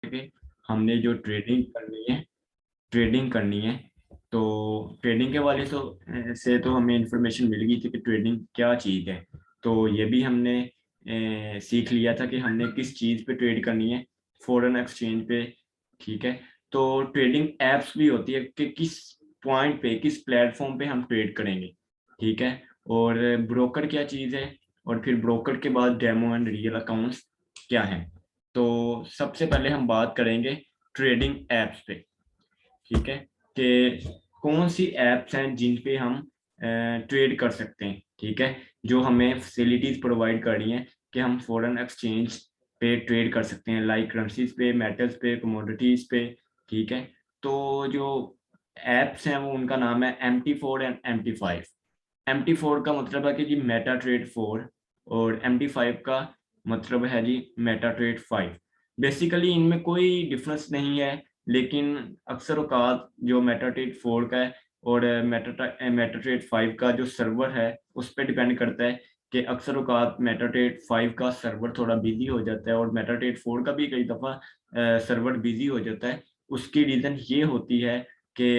कि हमने जो ट्रेडिंग करनी है। तो ट्रेडिंग के वाले से तो हमें इंफॉर्मेशन मिल गई थी कि ट्रेडिंग क्या चीज़ है। तो ये भी हमने सीख लिया था कि हमने किस चीज़ पे ट्रेड करनी है, फॉरेन एक्सचेंज पे। ठीक है। तो ट्रेडिंग एप्स भी होती है कि किस पॉइंट पे, किस प्लेटफॉर्म पे हम ट्रेड करेंगे। ठीक है। और ब्रोकर क्या चीज़ है, और फिर ब्रोकर के बाद डेमो एंड रियल अकाउंट्स क्या है। तो सबसे पहले हम बात करेंगे ट्रेडिंग एप्स पे। ठीक है। कि कौन सी एप्स हैं जिन पे हम ट्रेड कर सकते हैं। ठीक है। जो हमें फैसिलिटीज प्रोवाइड कर रही हैं कि हम फॉरेन एक्सचेंज पे ट्रेड कर सकते हैं, लाइक करेंसीज पे, मेटल्स पे, कमोडिटीज पे। ठीक है। तो जो एप्स हैं वो उनका नाम है MT4 एंड MT5। MT4 का मतलब है कि जी मेटा ट्रेड 4, और MT5 का मतलब है जी मेटा ट्रेड 5। बेसिकली इनमें कोई डिफरेंस नहीं है, लेकिन अक्सर औकात जो मेटा ट्रेड 4 का है और मेटा ट्रेड 5 का जो सर्वर है उस पर डिपेंड करता है कि अक्सर औकात मेटा ट्रेड 5 का सर्वर थोड़ा बिजी हो जाता है और मेटा ट्रेड 4 का भी कई दफ़ा सर्वर बिजी हो जाता है। उसकी रीज़न ये होती है कि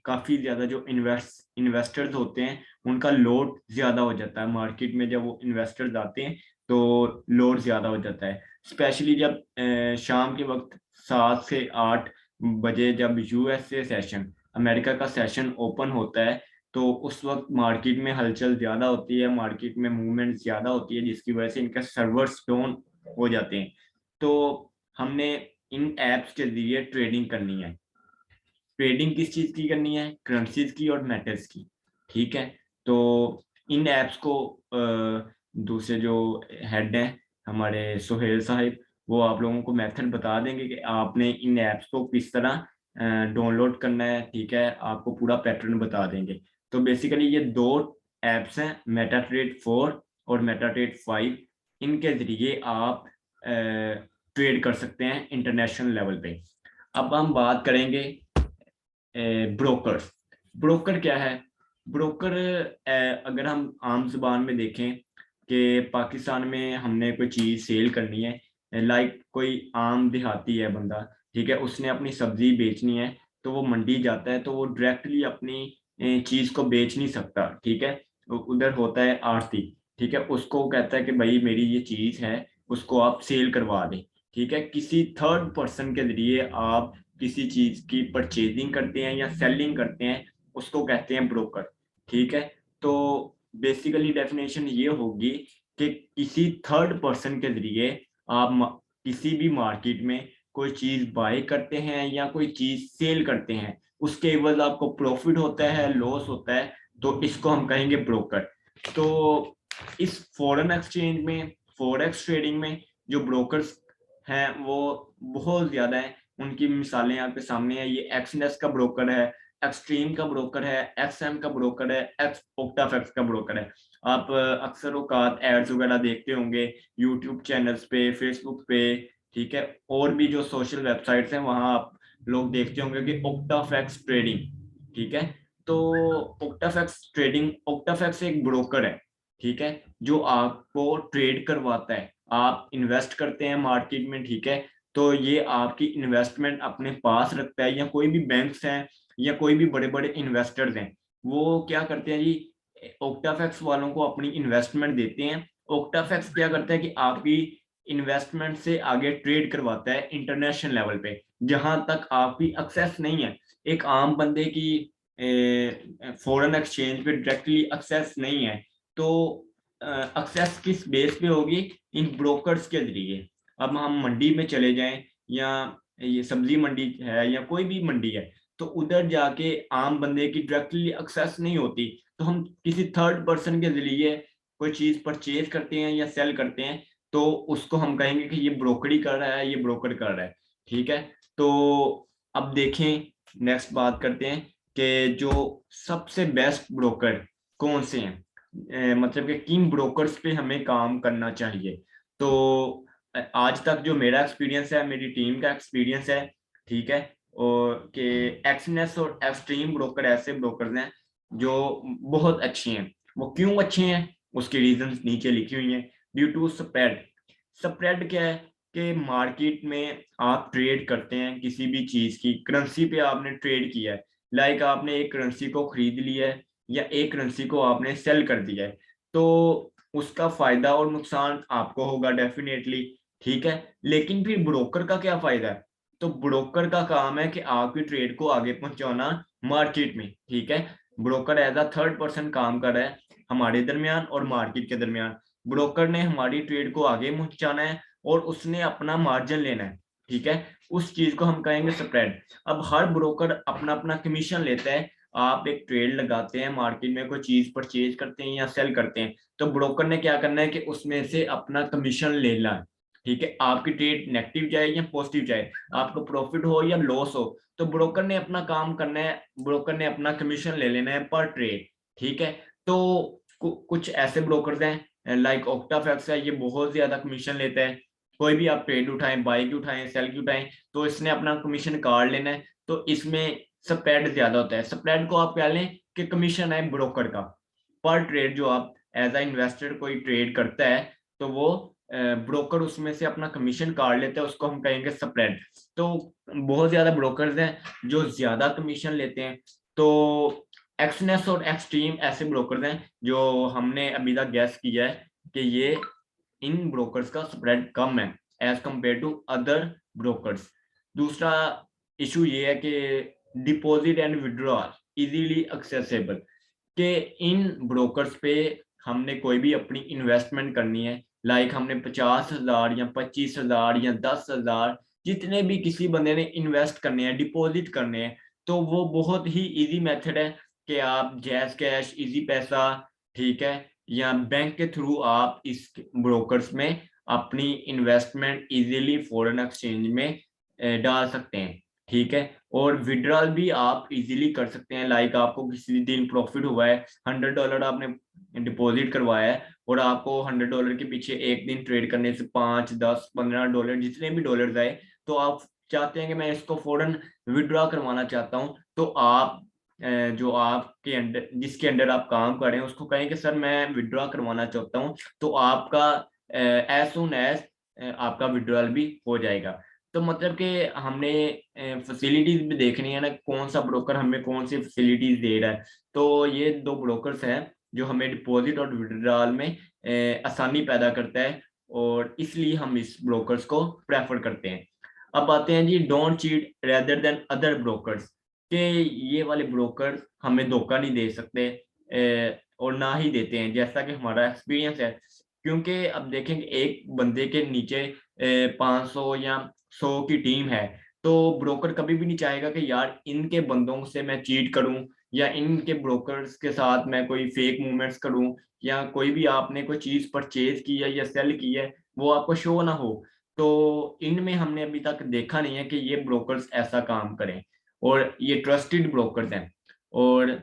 काफ़ी ज़्यादा जो इन्वेस्टर्स होते हैं उनका लोड ज़्यादा हो जाता है मार्केट में। जब वो इन्वेस्टर्स आते हैं तो लोड ज़्यादा हो जाता है, स्पेशली जब शाम के वक्त 7 से 8 बजे जब यूएसए सेशन, अमेरिका का सेशन ओपन होता है, तो उस वक्त मार्केट में हलचल ज़्यादा होती है, मार्केट में मूवमेंट ज़्यादा होती है, जिसकी वजह से इनके सर्वर्स डाउन हो जाते हैं। तो हमने इन ऐप्स के ज़रिए ट्रेडिंग करनी है। ट्रेडिंग किस चीज़ की करनी है? करेंसीज़ की और मेटल्स की। ठीक है? तो इन ऐप्स को दूसरे जो हेड हैं हमारे सुहेल साहिब, वो आप लोगों को मेथड बता देंगे कि आपने इन ऐप्स को किस तरह डाउनलोड करना है। ठीक है? आपको पूरा पैटर्न बता देंगे। तो बेसिकली ये 2 ऐप्स हैं, मेटाट्रेड 4 और मेटाट्रेड 5। इनके ज़रिए आप ट्रेड कर सकते हैं इंटरनेशनल लेवल पे। अब हम बात करेंगे ब्रोकर। ब्रोकर क्या है? ब्रोकर अगर हम आम ज़ुबान में देखें कि पाकिस्तान में हमने कोई चीज़ सेल करनी है, लाइक कोई आम देहाती है बंदा, ठीक है? उसने अपनी सब्ज़ी बेचनी है, तो वो मंडी जाता है, तो वो डायरेक्टली अपनी चीज़ को बेच नहीं सकता। ठीक है? उधर होता है आढ़ती। ठीक है? उसको वो कहता है कि भई मेरी ये चीज़ है, उसको आप सेल करवा दें। ठीक है? किसी थर्ड पर्सन के ज़रिए आप किसी चीज़ की परचेजिंग करते हैं या सेलिंग करते हैं, उसको कहते हैं ब्रोकर। ठीक है? तो बेसिकली डेफिनेशन ये होगी कि किसी थर्ड पर्सन के ज़रिए आप किसी भी मार्केट में कोई चीज़ बाय करते हैं या कोई चीज़ सेल करते हैं, उसके एवज़ आपको प्रॉफ़िट होता है, लॉस होता है, तो इसको हम कहेंगे ब्रोकर। तो इस फॉरेन एक्सचेंज में, फॉरेक्स ट्रेडिंग में जो ब्रोकर्स हैं, वो बहुत ज़्यादा हैं। उनकी मिसालें आपके सामने है। ये एक्सनेस का ब्रोकर है, एक्सट्रीम का ब्रोकर है, एक्सएम का ब्रोकर है, एक्स ओक्टाफैक्स का ब्रोकर है। आप अक्सर औकात एड्स वगैरह देखते होंगे यूट्यूब चैनल्स पे, फेसबुक पे। ठीक है? और भी जो सोशल वेबसाइट्स हैं वहाँ आप लोग देखते होंगे कि ओक्टाफैक्स ट्रेडिंग। ठीक है? तो ओक्टाफैक्स एक ब्रोकर है। ठीक है? जो आपको ट्रेड करवाता है। आप इन्वेस्ट करते हैं मार्केट में। ठीक है? तो ये आपकी इन्वेस्टमेंट अपने पास रखता है, या कोई भी बैंक्स हैं या कोई भी बड़े-बड़े इन्वेस्टर्स हैं, वो क्या करते हैं जी, ओक्टाफैक्स वालों को अपनी इन्वेस्टमेंट देते हैं। ओक्टाफैक्स क्या करता है कि आपकी इन्वेस्टमेंट से आगे ट्रेड करवाता है इंटरनेशनल लेवल पे, जहाँ तक आपकी एक्सेस नहीं है। एक आम बंदे की फॉरेन एक्सचेंज पे डायरेक्टली एक्सेस नहीं है, तो एक्सेस किस बेस पे होगी? इन ब्रोकर्स के ज़रिए। अब हम मंडी में चले जाएँ, या ये सब्ज़ी मंडी है या कोई भी मंडी है, तो उधर जाके आम बंदे की डायरेक्टली एक्सेस नहीं होती, तो हम किसी थर्ड पर्सन के ज़रिए कोई चीज़ परचेज़ करते हैं या सेल करते हैं, तो उसको हम कहेंगे कि ये ब्रोकरी कर रहा है, ये ब्रोकर कर रहा है। ठीक है? तो अब देखें, नेक्स्ट बात करते हैं कि जो सबसे बेस्ट ब्रोकर कौन से हैं? मतलब कि किन ब्रोकर्स पे हमें काम करना चाहिए। तो आज तक जो मेरा एक्सपीरियंस है, मेरी टीम का एक्सपीरियंस है, ठीक है? और कि एक्सनेस और एक्सट्रीम ब्रोकर ऐसे ब्रोकर्स हैं जो बहुत अच्छे हैं। वो क्यों अच्छे हैं? उसके रीज़न्स नीचे लिखी हुई हैं। Due to spread. स्प्रेड क्या है? कि मार्केट में आप ट्रेड करते हैं किसी भी चीज की करेंसी पे आपने ट्रेड किया है, लाइक आपने एक करेंसी को खरीद लिया है या एक करेंसी को आपने सेल कर दिया है, तो उसका फायदा और नुकसान आपको होगा डेफिनेटली, ठीक है। लेकिन फिर ब्रोकर का क्या फायदा है? तो ब्रोकर का काम है कि आपकी ट्रेड को आगे पहुंचाना मार्केट में, ठीक है। Broker as a third person काम कर रहा है हमारे दरमियान और मार्केट के दरमियान। ब्रोकर ने हमारी ट्रेड को आगे पहुंचाना है और उसने अपना मार्जिन लेना है, ठीक है। उस चीज को हम कहेंगे स्प्रेड। अब हर ब्रोकर अपना अपना कमीशन लेता है। आप एक ट्रेड लगाते हैं मार्केट में, कोई चीज परचेज करते हैं या सेल करते हैं, तो ब्रोकर ने क्या करना है कि उसमें से अपना कमीशन लेना है, ठीक है। आपकी ट्रेड नेगेटिव जाए या पॉजिटिव जाए, आपको प्रॉफिट हो या लॉस हो, तो ब्रोकर ने अपना काम करना है, ब्रोकर ने अपना कमीशन ले लेना है पर ट्रेड, ठीक है। तो कुछ ऐसे ब्रोकर्स हैं लाइक ऑक्टाफैक्स है, ये बहुत ज्यादा कमीशन लेता है। कोई भी आप ट्रेड उठाएं, बाई की उठाएं, सेल की उठाएं, तो इसने अपना कमीशन काट लेना है, तो इसमें स्प्रेड ज्यादा होता है। स्प्रेड को आप कह लें कि कमीशन है ब्रोकर का पर ट्रेड। जो आप एज अ इन्वेस्टर कोई ट्रेड करता है, तो वो ब्रोकर उसमें से अपना कमीशन काट लेता है, उसको हम कहेंगे स्प्रेड। तो बहुत ज्यादा ब्रोकर्स हैं जो ज्यादा कमीशन लेते हैं। तो एक्सनेस और एक्सट्रीम ऐसे ब्रोकर्स हैं जो हमने अभी तक गैस किया है कि ये इन ब्रोकर्स का स्प्रेड कम है as compare to other brokers. दूसरा इशू ये है कि deposit and withdrawal easily accessible, कि इन ब्रोकर्स पे हमने कोई भी अपनी इन्वेस्टमेंट करनी है, लाइक हमने 50,000 या 25,000 या 10,000 जितने भी किसी बंदे ने इन्वेस्ट करने हैं, डिपॉजिट करने हैं, तो वो बहुत ही इजी मेथड है कि आप जैज कैश, इजी पैसा, ठीक है, या बैंक के थ्रू आप इस ब्रोकर्स में अपनी इन्वेस्टमेंट इजीली फॉरेन एक्सचेंज में डाल सकते हैं, ठीक है। और विड्रॉल भी आप इजीली कर सकते हैं, लाइक आपको किसी दिन प्रॉफिट हुआ है, $100 आपने डिपॉजिट करवाया है और आपको $100 के पीछे एक दिन ट्रेड करने से 5, 10, $15 जितने भी डॉलर आए, तो आप चाहते हैं कि मैं इसको फौरन विड्रॉ करवाना चाहता हूँ, तो आप जो आपके अंडर, जिसके अंडर आप काम कर रहे हैं, उसको कहें कि सर मैं विड्रॉ करवाना चाहता हूँ, तो आपका एज सुन एज आपका विड्रॉल भी हो जाएगा। तो मतलब कि हमने फैसिलिटीज भी देखनी है ना, कौन सा ब्रोकर हमें कौन सी फैसिलिटीज दे रहा है। तो ये दो ब्रोकर्स हैं जो हमें डिपॉजिट और विड्रॉल में आसानी पैदा करता है, और इसलिए हम इस ब्रोकर्स को प्रेफर करते हैं। अब आते हैं जी don't cheat rather than other brokers, कि ये वाले ब्रोकर हमें धोखा नहीं दे सकते और ना ही देते हैं, जैसा कि हमारा एक्सपीरियंस है। क्योंकि अब देखेंगे एक बंदे के नीचे 500 या 100 की टीम है, तो ब्रोकर कभी भी नहीं चाहेगा कि यार इनके बंदों से मैं चीट करूं, या इनके ब्रोकर्स के साथ मैं कोई फेक मूवमेंट्स करूं, या कोई भी आपने कोई चीज परचेज की है या सेल की है वो आपको शो ना हो। तो इनमें हमने अभी तक देखा नहीं है कि ये ब्रोकर्स ऐसा काम करें, और ये ट्रस्टेड ब्रोकर्स हैं। और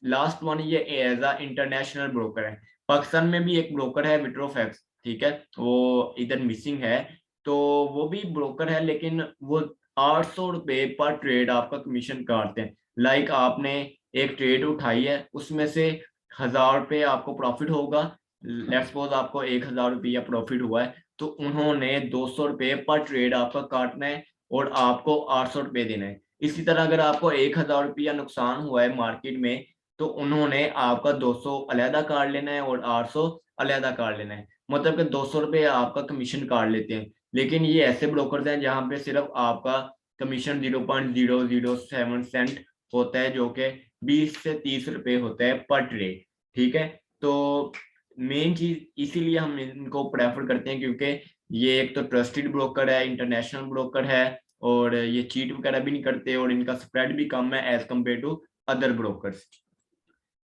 लास्ट वन, ये एज अ इंटरनेशनल ब्रोकर है। पाकिस्तान में भी एक ब्रोकर है विट्रोफैक्स, ठीक है, वो इधर मिसिंग है। तो वो भी ब्रोकर है, लेकिन वो 800 रुपए पर ट्रेड आपका कमीशन काटते हैं। लाइक आपने एक ट्रेड उठाई है, उसमें से 1,000 रुपये आपको प्रॉफिट होगा, लेट्स सपोज आपको 1,000 रुपया प्रॉफिट हुआ है, तो उन्होंने 200 रुपये पर ट्रेड आपका काटना है और आपको 800 रुपये देना है। इसी तरह अगर आपको 1,000 रुपया नुकसान हुआ है मार्केट में, तो उन्होंने आपका 200 अलहदा काट लेना है और 800 अलहदा काट लेना है, मतलब कि 200 रुपये आपका कमीशन काट लेते हैं। लेकिन ये ऐसे ब्रोकर्स हैं जहां पे सिर्फ आपका कमीशन 0.007 सेंट होता है, जो कि 20 से 30 रुपए होता है पर ट्रेड, ठीक है। तो मेन चीज इसीलिए हम इनको प्रेफर करते हैं, क्योंकि ये एक तो ट्रस्टेड ब्रोकर है, इंटरनेशनल ब्रोकर है, और ये चीट वगैरह भी नहीं करते, और इनका स्प्रेड भी कम है as compare to other brokers.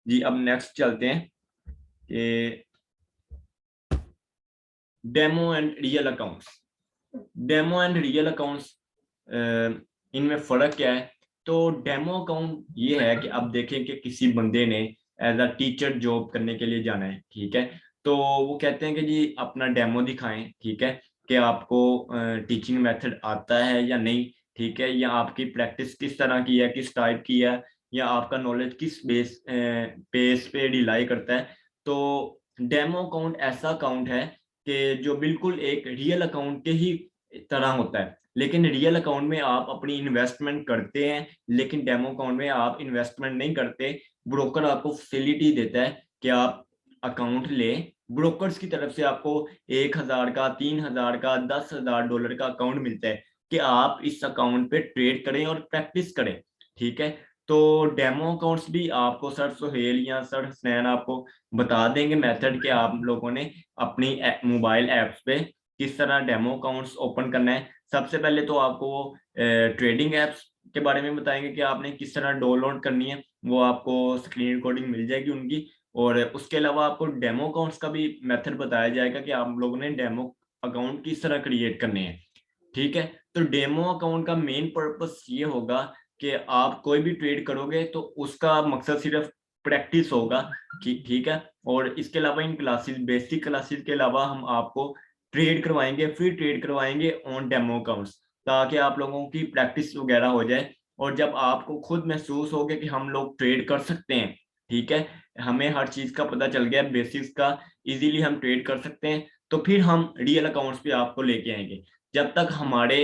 जी अब नेक्स्ट चलते हैं कि demo and real accounts. Demo and real accounts, इनमें फर्क क्या है? तो डेमो अकाउंट ये है कि अब देखें कि किसी बंदे ने एज अ टीचर जॉब करने के लिए जाना है, ठीक है, तो वो कहते हैं कि जी अपना डेमो दिखाएं, ठीक है, कि आपको टीचिंग मेथड आता है या नहीं, ठीक है, या आपकी प्रैक्टिस किस तरह की है, किस टाइप की है, या आपका नॉलेज किस बेस पे रिलाई करता है। तो डेमो अकाउंट ऐसा अकाउंट है कि जो बिल्कुल एक रियल अकाउंट के ही तरह होता है। लेकिन रियल अकाउंट में आप अपनी इन्वेस्टमेंट करते हैं, लेकिन डेमो अकाउंट में आप इन्वेस्टमेंट नहीं करते। ब्रोकर आपको फैसिलिटी देता है कि आप अकाउंट लें, ब्रोकर्स की तरफ से आपको 1,000 का, 3,000 का, $10,000 का अकाउंट मिलता है कि आप इस अकाउंट पे ट्रेड करें और प्रैक्टिस करें। ठीक है, तो डेमो अकाउंट्स भी आपको सर सुहेल या सर हसनैन आपको बता देंगे मेथड कि आप लोगों ने अपनी मोबाइल ऐप्स पे किस तरह डेमो अकाउंट्स ओपन करना है। सबसे पहले तो आपको ट्रेडिंग एप्स के बारे में बताएंगे कि आपने किस तरह डाउनलोड करनी है, वो आपको स्क्रीन रिकॉर्डिंग मिल जाएगी उनकी। और उसके अलावा आपको डेमो अकाउंट्स का भी मेथड बताया जाएगा कि आप लोगों ने डेमो अकाउंट किस तरह क्रिएट करने हैं। ठीक है, तो डेमो अकाउंट का मेन पर्पस ये होगा कि आप कोई भी ट्रेड करोगे तो उसका मकसद सिर्फ प्रैक्टिस होगा कि ठीक है। और इसके अलावा इन क्लासेस, बेसिक क्लासेस के अलावा हम आपको ट्रेड करवाएंगे, फ्री ट्रेड करवाएंगे ऑन डेमो अकाउंट्स, ताकि आप लोगों की प्रैक्टिस वगैरह हो जाए। और जब आपको खुद महसूस हो गया कि हम लोग ट्रेड कर सकते हैं, ठीक है, हमें हर चीज का पता चल गया, बेसिक्स का, इजीली हम ट्रेड कर सकते हैं, तो फिर हम रियल अकाउंट्स पे आपको लेके आएंगे। जब तक हमारे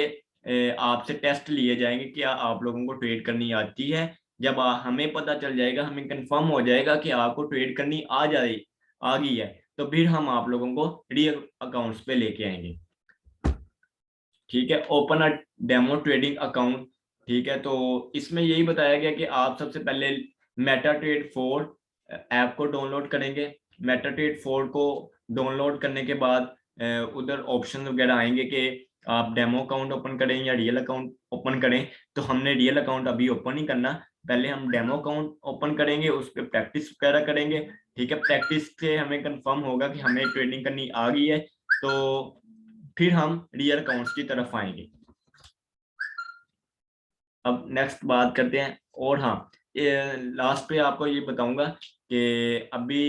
आपसे टेस्ट लिए जाएंगे कि आप लोगों को ट्रेड करनी आती है। जब हमें पता चल जाएगा, हमें कंफर्म हो जाएगा कि आपको ट्रेड करनी आ गई है, तो फिर हम आप लोगों को रियल अकाउंट्स पे लेके आएंगे। ठीक है, open a demo trading account. ठीक है, तो इसमें यही बताया गया कि आप सबसे पहले मेटाट्रेड 4 ऐप को डाउनलोड करेंगे। मेटाट्रेड 4 को डाउनलोड करने के बाद उधर ऑप्शन वगैरह आएंगे कि आप डेमो अकाउंट ओपन करें या रियल अकाउंट ओपन करें। तो हमने रियल अकाउंट अभी ओपन नहीं करना, पहले हम डेमो अकाउंट ओपन करेंगे, उस पर प्रैक्टिस वगैरह करेंगे। ठीक है, प्रैक्टिस से हमें कंफर्म होगा कि हमें ट्रेडिंग करनी आ गई है, तो फिर हम रियल अकाउंट्स की तरफ आएंगे। अब नेक्स्ट बात करते हैं। और हाँ, लास्ट पे आपको ये बताऊंगा कि अभी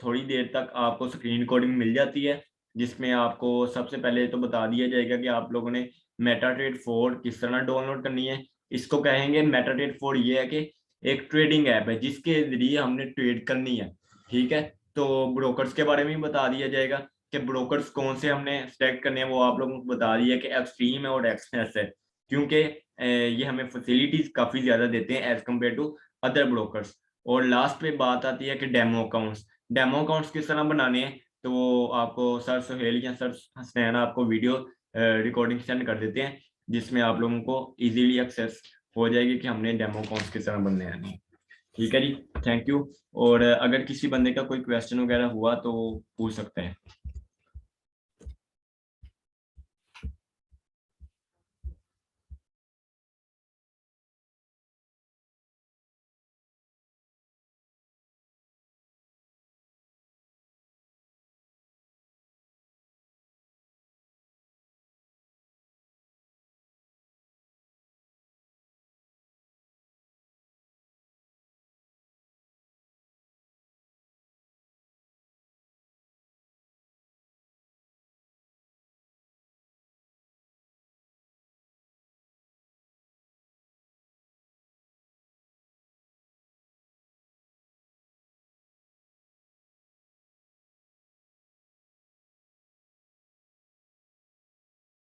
थोड़ी देर तक आपको स्क्रीन रिकॉर्डिंग मिल जाती है, जिसमें आपको सबसे पहले तो बता दिया जाएगा कि आप लोगों ने मेटाट्रेड 4 किस तरह डाउनलोड करनी है। इसको कहेंगे मेटाट्रेड 4, ये है कि एक ट्रेडिंग ऐप है जिसके जरिए हमने ट्रेड करनी है। ठीक है, तो ब्रोकर्स के बारे में भी बता दिया जाएगा कि ब्रोकर्स कौन से हमने सेलेक्ट करने हैं, वो आप लोगों को बता दिया कि एक्सट्रीम है और एक्सप्रेस है, क्योंकि ये हमें फैसिलिटीज काफी ज्यादा देते हैं as compare to other brokers. और लास्ट पे बात आती है कि डेमो अकाउंट्स, डेमो अकाउंट्स किस तरह बनाने हैं, तो वो आपको सर सुहेल या सर हसनैन आपको वीडियो रिकॉर्डिंग सेंड कर देते हैं, जिसमें आप लोगों को इजीली एक्सेस हो जाएगी कि हमने डेमो अकाउंट्स किस तरह बनने हैं। ठीक है जी, थैंक यू। और अगर किसी बंदे का कोई क्वेश्चन वगैरह हुआ तो पूछ सकते हैं।